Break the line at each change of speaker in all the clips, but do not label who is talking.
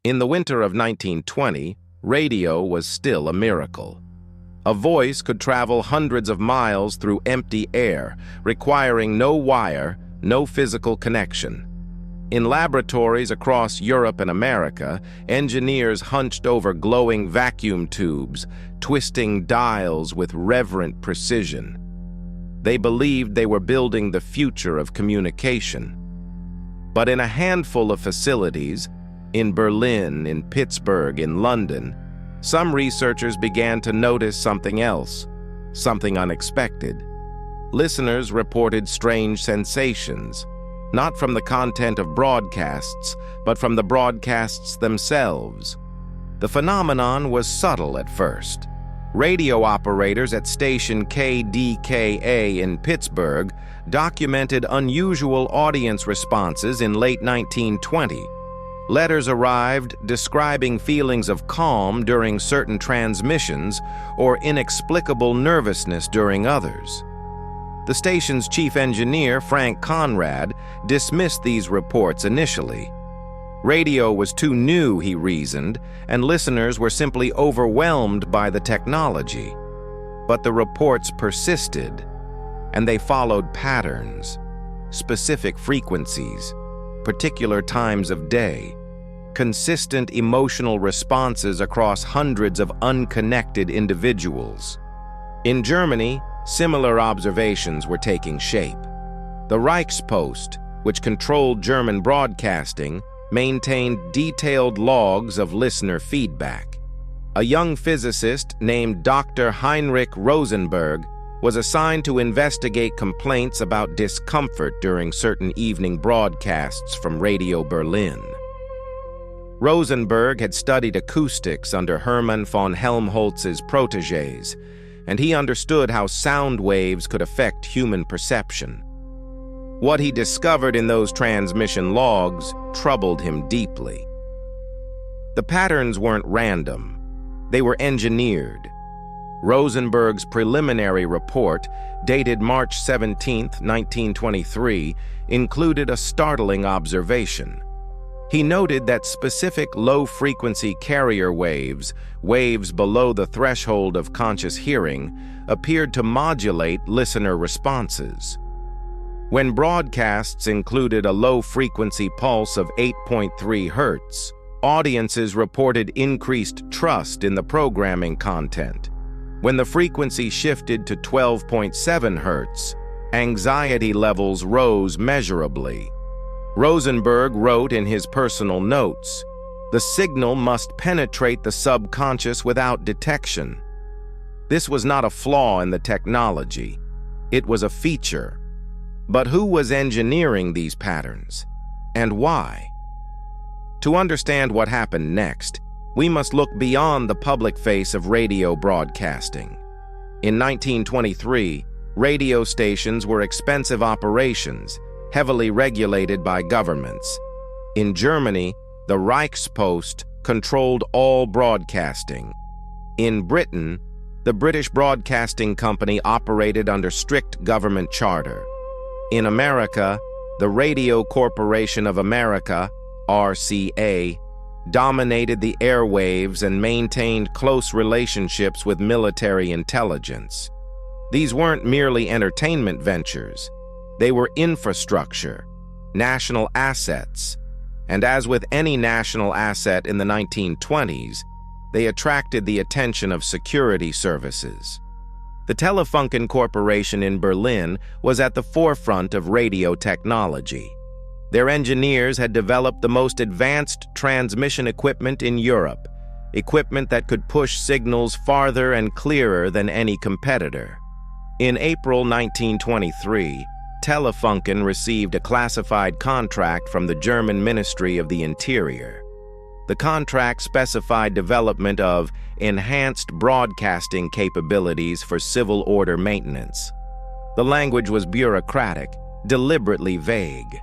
In the winter of 1920, radio was still a miracle. A voice could travel hundreds of miles through empty air, requiring no wire, no physical connection. In laboratories across Europe and America, engineers hunched over glowing vacuum tubes, twisting dials with reverent precision. They believed they were building the future of communication. But in a handful of facilities, in Berlin, in Pittsburgh, in London, some researchers began to notice something else, something unexpected. Listeners reported strange sensations, not from the content of broadcasts, but from the broadcasts themselves. The phenomenon was subtle at first. Radio operators at station KDKA in Pittsburgh documented unusual audience responses in late 1920. Letters arrived describing feelings of calm during certain transmissions or inexplicable nervousness during others. The station's chief engineer, Frank Conrad, dismissed these reports initially. Radio was too new, he reasoned, and listeners were simply overwhelmed by the technology. But the reports persisted, and they followed patterns, specific frequencies, particular times of day, consistent emotional responses across hundreds of unconnected individuals. In Germany, similar observations were taking shape. The Reichspost, which controlled German broadcasting, maintained detailed logs of listener feedback. A young physicist named Dr. Heinrich Rosenberg was assigned to investigate complaints about discomfort during certain evening broadcasts from Radio Berlin. Rosenberg had studied acoustics under Hermann von Helmholtz's protégés, and he understood how sound waves could affect human perception. What he discovered in those transmission logs troubled him deeply. The patterns weren't random. They were engineered. Rosenberg's preliminary report, dated March 17, 1923, included a startling observation. He noted that specific low-frequency carrier waves, waves below the threshold of conscious hearing, appeared to modulate listener responses. When broadcasts included a low-frequency pulse of 8.3 Hz, audiences reported increased trust in the programming content. When the frequency shifted to 12.7 Hz, anxiety levels rose measurably. Rosenberg wrote in his personal notes, "The signal must penetrate the subconscious without detection." This was not a flaw in the technology. It was a feature. But who was engineering these patterns, and why? To understand what happened next, we must look beyond the public face of radio broadcasting. In 1923, radio stations were expensive operations, heavily regulated by governments. In Germany, the Reichspost controlled all broadcasting. In Britain, the British Broadcasting Company operated under strict government charter. In America, the Radio Corporation of America, RCA, dominated the airwaves and maintained close relationships with military intelligence. These weren't merely entertainment ventures. They were infrastructure, national assets, and as with any national asset in the 1920s, they attracted the attention of security services. The Telefunken Corporation in Berlin was at the forefront of radio technology. Their engineers had developed the most advanced transmission equipment in Europe, equipment that could push signals farther and clearer than any competitor. In April 1923, Telefunken received a classified contract from the German Ministry of the Interior. The contract specified development of enhanced broadcasting capabilities for civil order maintenance. The language was bureaucratic, deliberately vague,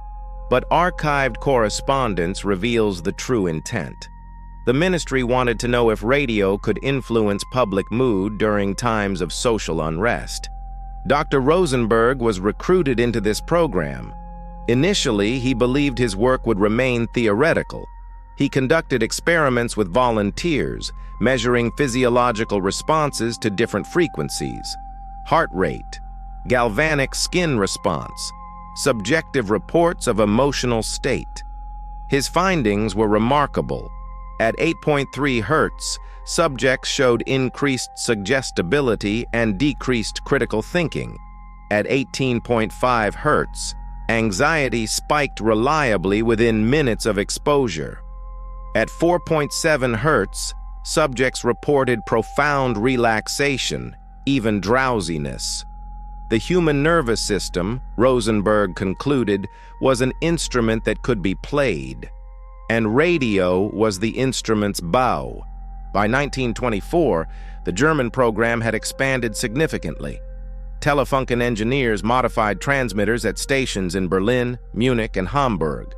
but archived correspondence reveals the true intent. The ministry wanted to know if radio could influence public mood during times of social unrest. Dr. Rosenberg was recruited into this program. Initially, he believed his work would remain theoretical, He conducted experiments with volunteers, measuring physiological responses to different frequencies: heart rate, galvanic skin response, subjective reports of emotional state. His findings were remarkable. At 8.3 Hz, subjects showed increased suggestibility and decreased critical thinking. At 18.5 Hz, anxiety spiked reliably within minutes of exposure. At 4.7 Hz, subjects reported profound relaxation, even drowsiness. The human nervous system, Rosenberg concluded, was an instrument that could be played, and radio was the instrument's bow. By 1924, the German program had expanded significantly. Telefunken engineers modified transmitters at stations in Berlin, Munich, and Hamburg.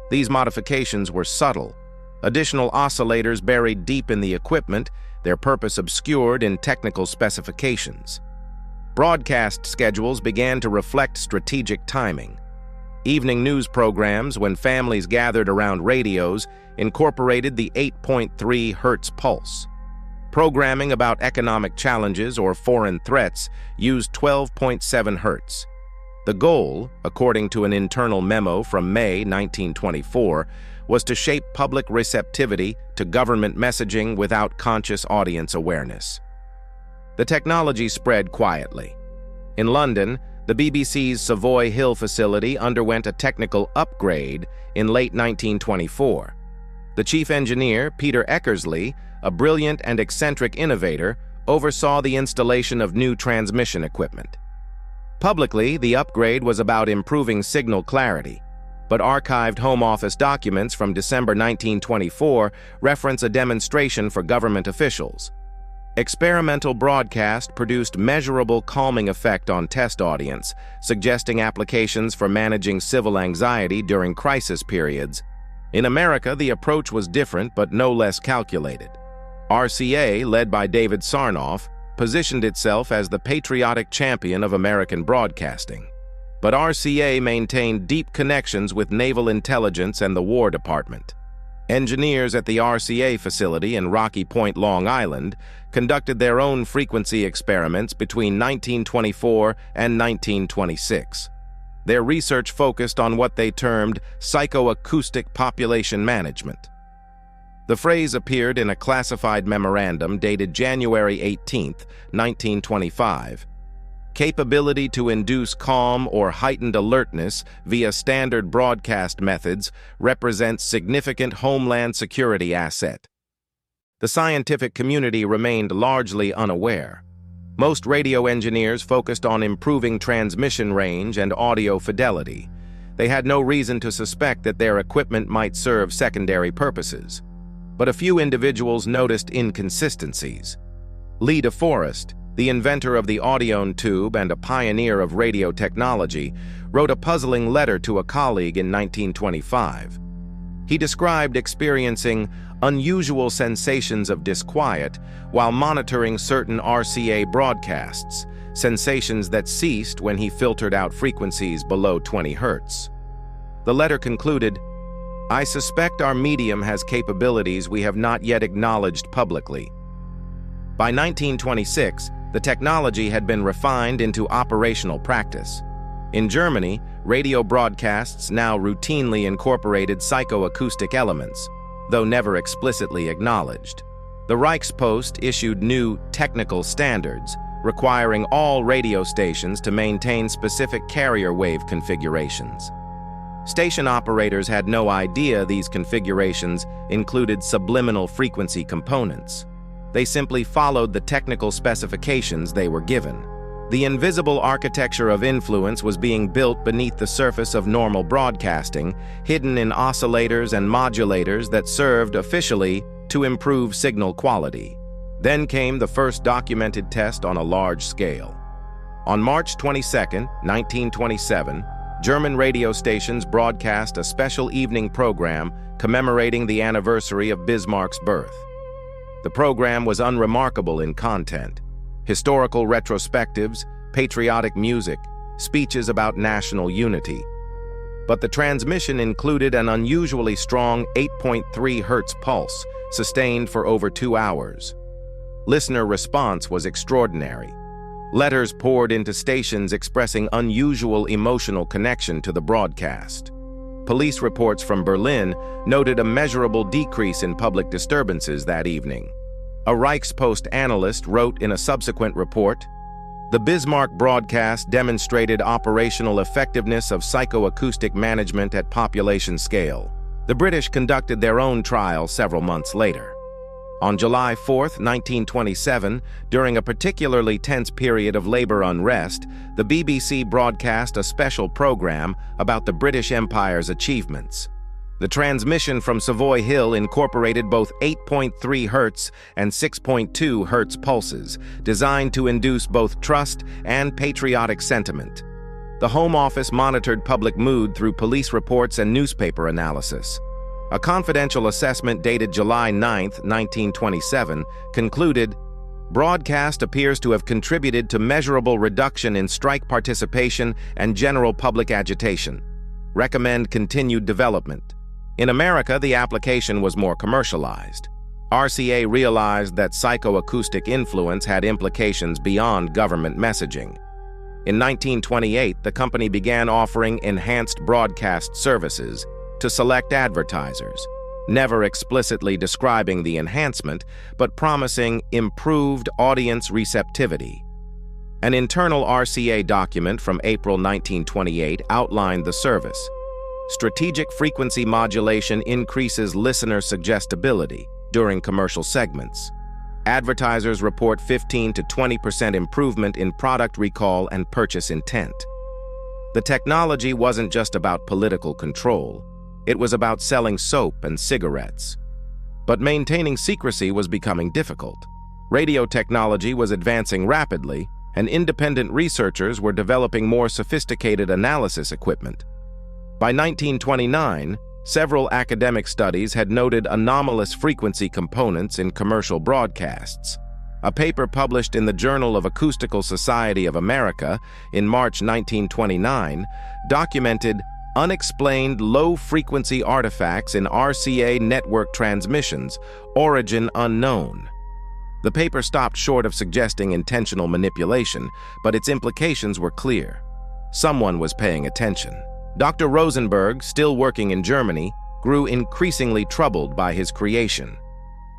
These modifications were subtle. Additional oscillators buried deep in the equipment, their purpose obscured in technical specifications. Broadcast schedules began to reflect strategic timing. Evening news programs, when families gathered around radios, incorporated the 8.3 Hz pulse. Programming about economic challenges or foreign threats used 12.7 Hz. The goal, according to an internal memo from May 1924, was to shape public receptivity to government messaging without conscious audience awareness. The technology spread quietly. In London, the BBC's Savoy Hill facility underwent a technical upgrade in late 1924. The chief engineer, Peter Eckersley, a brilliant and eccentric innovator, oversaw the installation of new transmission equipment. Publicly, the upgrade was about improving signal clarity, but archived Home Office documents from December 1924 reference a demonstration for government officials. Experimental broadcast produced measurable calming effect on test audience, suggesting applications for managing civil anxiety during crisis periods. In America, the approach was different but no less calculated. RCA, led by David Sarnoff, positioned itself as the patriotic champion of American broadcasting. But RCA maintained deep connections with naval intelligence and the War Department. Engineers at the RCA facility in Rocky Point, Long Island, conducted their own frequency experiments between 1924 and 1926. Their research focused on what they termed psychoacoustic population management. The phrase appeared in a classified memorandum dated January 18, 1925. Capability to induce calm or heightened alertness via standard broadcast methods represents significant homeland security asset. The scientific community remained largely unaware. Most radio engineers focused on improving transmission range and audio fidelity. They had no reason to suspect that their equipment might serve secondary purposes. But a few individuals noticed inconsistencies. Lee DeForest, the inventor of the audione tube and a pioneer of radio technology, wrote a puzzling letter to a colleague in 1925. He described experiencing unusual sensations of disquiet while monitoring certain RCA broadcasts, sensations that ceased when he filtered out frequencies below 20 Hz. The letter concluded, "I suspect our medium has capabilities we have not yet acknowledged publicly." By 1926, the technology had been refined into operational practice. In Germany, radio broadcasts now routinely incorporated psychoacoustic elements, though never explicitly acknowledged. The Reichspost issued new technical standards, requiring all radio stations to maintain specific carrier wave configurations. Station operators had no idea these configurations included subliminal frequency components. They simply followed the technical specifications they were given. The invisible architecture of influence was being built beneath the surface of normal broadcasting, hidden in oscillators and modulators that served officially to improve signal quality. Then came the first documented test on a large scale. On March 22, 1927, German radio stations broadcast a special evening program commemorating the anniversary of Bismarck's birth. The program was unremarkable in content. Historical retrospectives, patriotic music, speeches about national unity. but the transmission included an unusually strong 8.3 Hz pulse, sustained for over 2 hours. Listener response was extraordinary. Letters poured into stations expressing unusual emotional connection to the broadcast. Police reports from Berlin noted a measurable decrease in public disturbances that evening. A Reichspost analyst wrote in a subsequent report, "The Bismarck broadcast demonstrated operational effectiveness of psychoacoustic management at population scale." The British conducted their own trial several months later. On July 4, 1927, during a particularly tense period of labor unrest, the BBC broadcast a special program about the British Empire's achievements. The transmission from Savoy Hill incorporated both 8.3 Hz and 6.2 Hz pulses, designed to induce both trust and patriotic sentiment. The Home Office monitored public mood through police reports and newspaper analysis. A confidential assessment dated July 9, 1927, concluded, "Broadcast appears to have contributed to measurable reduction in strike participation and general public agitation. Recommend continued development." In America, the application was more commercialized. RCA realized that psychoacoustic influence had implications beyond government messaging. In 1928, the company began offering enhanced broadcast services to select advertisers, never explicitly describing the enhancement, but promising improved audience receptivity. An internal RCA document from April 1928 outlined the service. Strategic frequency modulation increases listener suggestibility during commercial segments. Advertisers report 15 to 20% improvement in product recall and purchase intent. The technology wasn't just about political control. It was about selling soap and cigarettes. But maintaining secrecy was becoming difficult. Radio technology was advancing rapidly, and independent researchers were developing more sophisticated analysis equipment. By 1929, several academic studies had noted anomalous frequency components in commercial broadcasts. A paper published in the Journal of Acoustical Society of America in March 1929 documented unexplained low-frequency artifacts in RCA network transmissions, origin unknown. The paper stopped short of suggesting intentional manipulation, but its implications were clear. Someone was paying attention. Dr. Rosenberg, still working in Germany, grew increasingly troubled by his creation.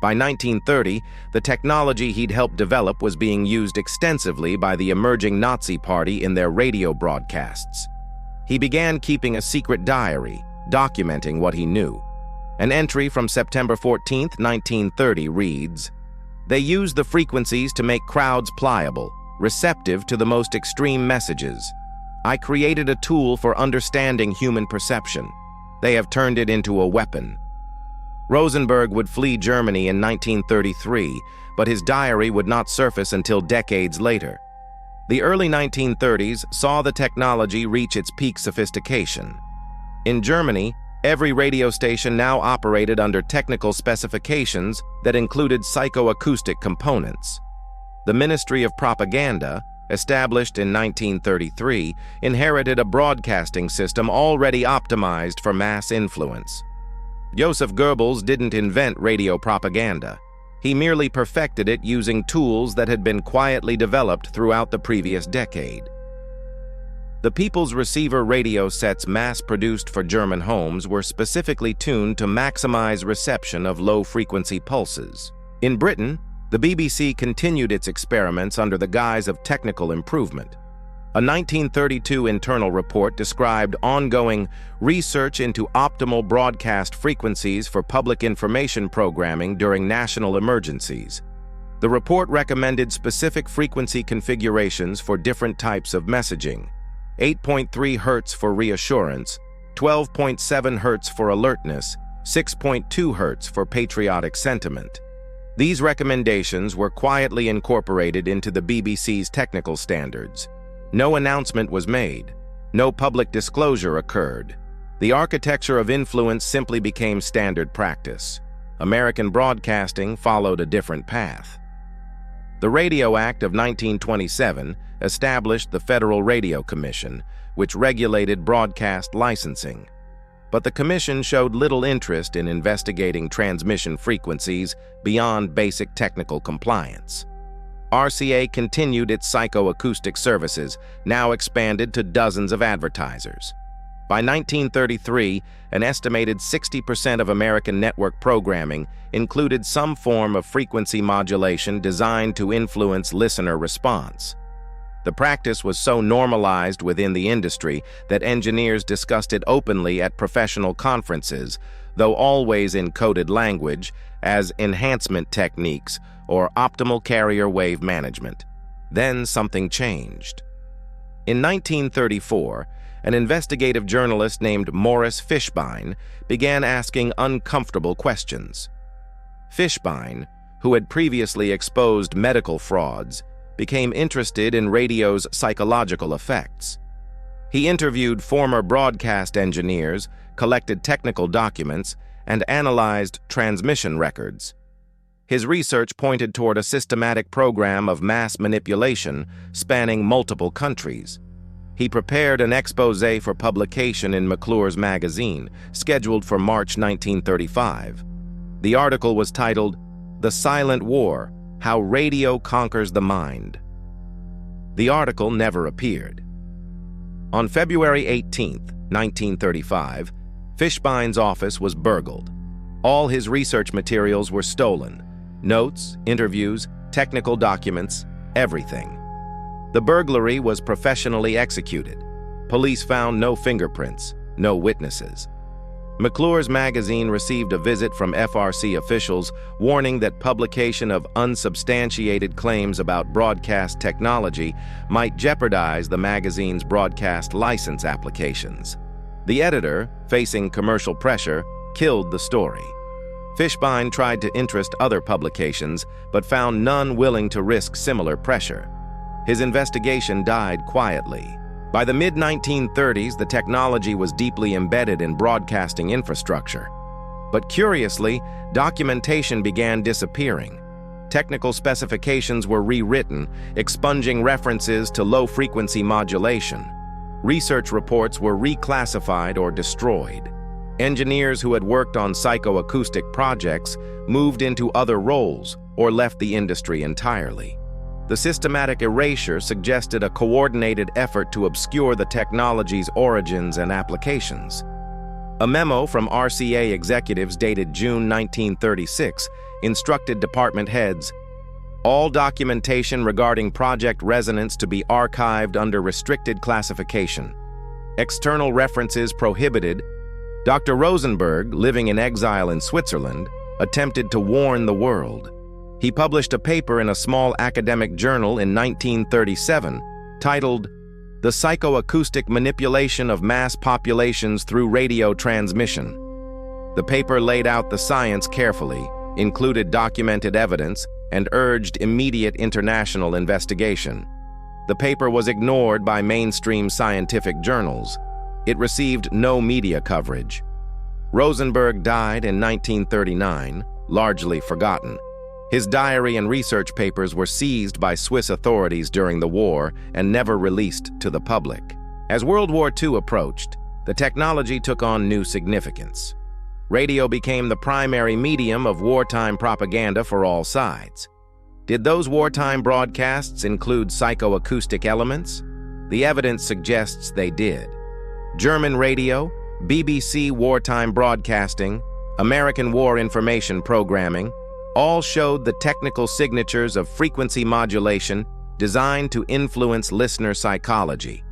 By 1930, the technology he'd helped develop was being used extensively by the emerging Nazi Party in their radio broadcasts. He began keeping a secret diary, documenting what he knew. An entry from September 14, 1930 reads, "They use the frequencies to make crowds pliable, receptive to the most extreme messages. I created a tool for understanding human perception. They have turned it into a weapon." Rosenberg would flee Germany in 1933, but his diary would not surface until decades later. The early 1930s saw the technology reach its peak sophistication. In Germany, every radio station now operated under technical specifications that included psychoacoustic components. The Ministry of Propaganda, established in 1933, inherited a broadcasting system already optimized for mass influence. Joseph Goebbels didn't invent radio propaganda. He merely perfected it using tools that had been quietly developed throughout the previous decade. The People's Receiver radio sets mass-produced for German homes were specifically tuned to maximize reception of low-frequency pulses. In Britain, the BBC continued its experiments under the guise of technical improvement. A 1932 internal report described ongoing research into optimal broadcast frequencies for public information programming during national emergencies. The report recommended specific frequency configurations for different types of messaging: 8.3 Hz for reassurance, 12.7 Hz for alertness, 6.2 Hz for patriotic sentiment. These recommendations were quietly incorporated into the BBC's technical standards. No announcement was made. No public disclosure occurred. The architecture of influence simply became standard practice. American broadcasting followed a different path. The Radio Act of 1927 established the Federal Radio Commission, which regulated broadcast licensing. But the commission showed little interest in investigating transmission frequencies beyond basic technical compliance. RCA continued its psychoacoustic services, now expanded to dozens of advertisers. By 1933, an estimated 60% of American network programming included some form of frequency modulation designed to influence listener response. The practice was so normalized within the industry that engineers discussed it openly at professional conferences, though always in coded language, as enhancement techniques or optimal carrier wave management. Then something changed. In 1934, an investigative journalist named Morris Fishbein began asking uncomfortable questions. Fishbein, who had previously exposed medical frauds, became interested in radio's psychological effects. He interviewed former broadcast engineers, collected technical documents, and analyzed transmission records. His research pointed toward a systematic program of mass manipulation spanning multiple countries. He prepared an exposé for publication in McClure's magazine, scheduled for March 1935. The article was titled, "The Silent War: How Radio Conquers the Mind." The article never appeared. On February 18, 1935, Fishbein's office was burgled. All his research materials were stolen. Notes, interviews, technical documents, everything. The burglary was professionally executed. Police found no fingerprints, no witnesses. McClure's magazine received a visit from FRC officials warning that publication of unsubstantiated claims about broadcast technology might jeopardize the magazine's broadcast license applications. The editor, facing commercial pressure, killed the story. Fishbein tried to interest other publications, but found none willing to risk similar pressure. His investigation died quietly. By the mid-1930s, the technology was deeply embedded in broadcasting infrastructure. But curiously, documentation began disappearing. Technical specifications were rewritten, expunging references to low-frequency modulation. Research reports were reclassified or destroyed. Engineers who had worked on psychoacoustic projects moved into other roles or left the industry entirely. The systematic erasure suggested a coordinated effort to obscure the technology's origins and applications. A memo from RCA executives dated June 1936 instructed department heads, all documentation regarding Project Resonance to be archived under restricted classification. External references prohibited. Dr. Rosenberg, living in exile in Switzerland, attempted to warn the world. He published a paper in a small academic journal in 1937 titled, "The Psychoacoustic Manipulation of Mass Populations Through Radio Transmission." The paper laid out the science carefully, included documented evidence, and urged immediate international investigation. The paper was ignored by mainstream scientific journals. It received no media coverage. Rosenberg died in 1939, largely forgotten. His diary and research papers were seized by Swiss authorities during the war and never released to the public. As World War II approached, the technology took on new significance. Radio became the primary medium of wartime propaganda for all sides. Did those wartime broadcasts include psychoacoustic elements? The evidence suggests they did. German radio, BBC wartime broadcasting, American war information programming, all showed the technical signatures of frequency modulation designed to influence listener psychology.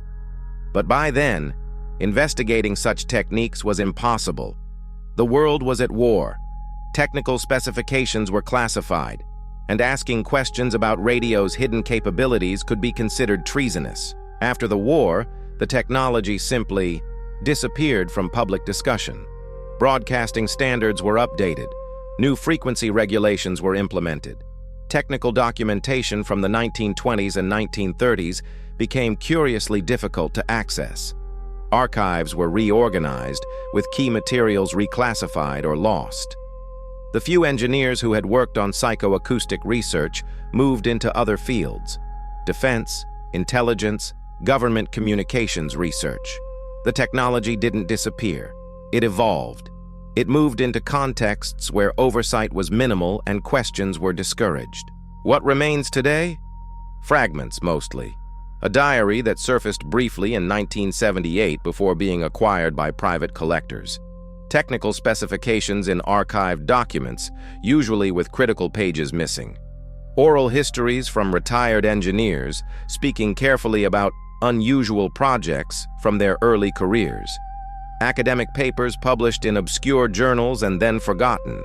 But by then, investigating such techniques was impossible. The world was at war. Technical specifications were classified, and asking questions about radio's hidden capabilities could be considered treasonous. After the war, the technology simply disappeared from public discussion. Broadcasting standards were updated. New frequency regulations were implemented. Technical documentation from the 1920s and 1930s became curiously difficult to access. Archives were reorganized, with key materials reclassified or lost. The few engineers who had worked on psychoacoustic research moved into other fields: defense, intelligence, government communications research. The technology didn't disappear. It evolved. It moved into contexts where oversight was minimal and questions were discouraged. What remains today? Fragments, mostly. A diary that surfaced briefly in 1978 before being acquired by private collectors. Technical specifications in archived documents, usually with critical pages missing. Oral histories from retired engineers speaking carefully about unusual projects from their early careers. Academic papers published in obscure journals and then forgotten.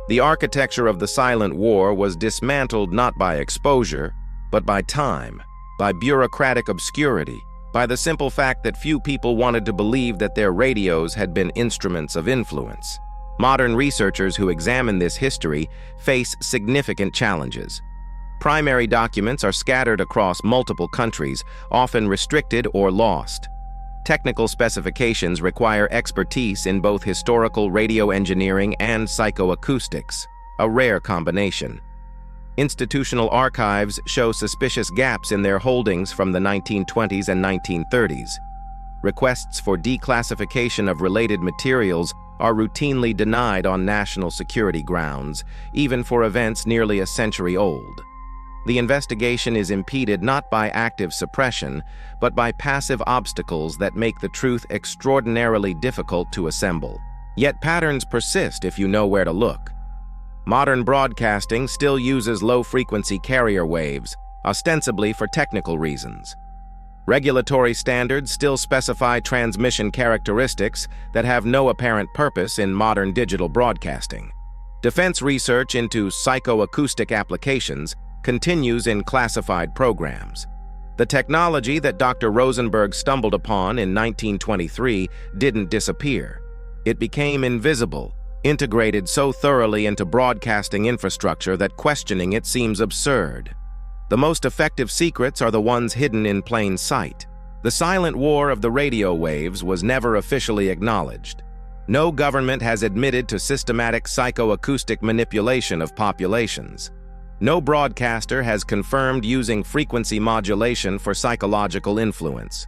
The architecture of the silent war was dismantled not by exposure, but by time, by bureaucratic obscurity, by the simple fact that few people wanted to believe that their radios had been instruments of influence. Modern researchers who examine this history face significant challenges. Primary documents are scattered across multiple countries, often restricted or lost. Technical specifications require expertise in both historical radio engineering and psychoacoustics, a rare combination. Institutional archives show suspicious gaps in their holdings from the 1920s and 1930s. Requests for declassification of related materials are routinely denied on national security grounds, even for events nearly a century old. The investigation is impeded not by active suppression, but by passive obstacles that make the truth extraordinarily difficult to assemble. Yet patterns persist if you know where to look. Modern broadcasting still uses low-frequency carrier waves, ostensibly for technical reasons. Regulatory standards still specify transmission characteristics that have no apparent purpose in modern digital broadcasting. Defense research into psychoacoustic applications continues in classified programs. The technology that Dr. Rosenberg stumbled upon in 1923 didn't disappear. It became invisible, integrated so thoroughly into broadcasting infrastructure that questioning it seems absurd. The most effective secrets are the ones hidden in plain sight. The silent war of the radio waves was never officially acknowledged. No government has admitted to systematic psychoacoustic manipulation of populations. No broadcaster has confirmed using frequency modulation for psychological influence.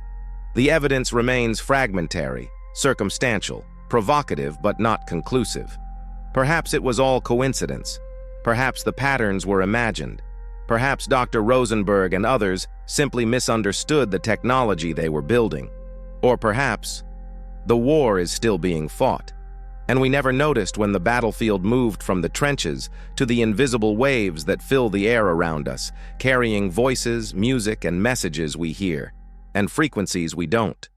The evidence remains fragmentary, circumstantial, provocative but not conclusive. Perhaps it was all coincidence. Perhaps the patterns were imagined. Perhaps Dr. Rosenberg and others simply misunderstood the technology they were building. Or perhaps the war is still being fought, and we never noticed when the battlefield moved from the trenches to the invisible waves that fill the air around us, carrying voices, music, and messages we hear, and frequencies we don't.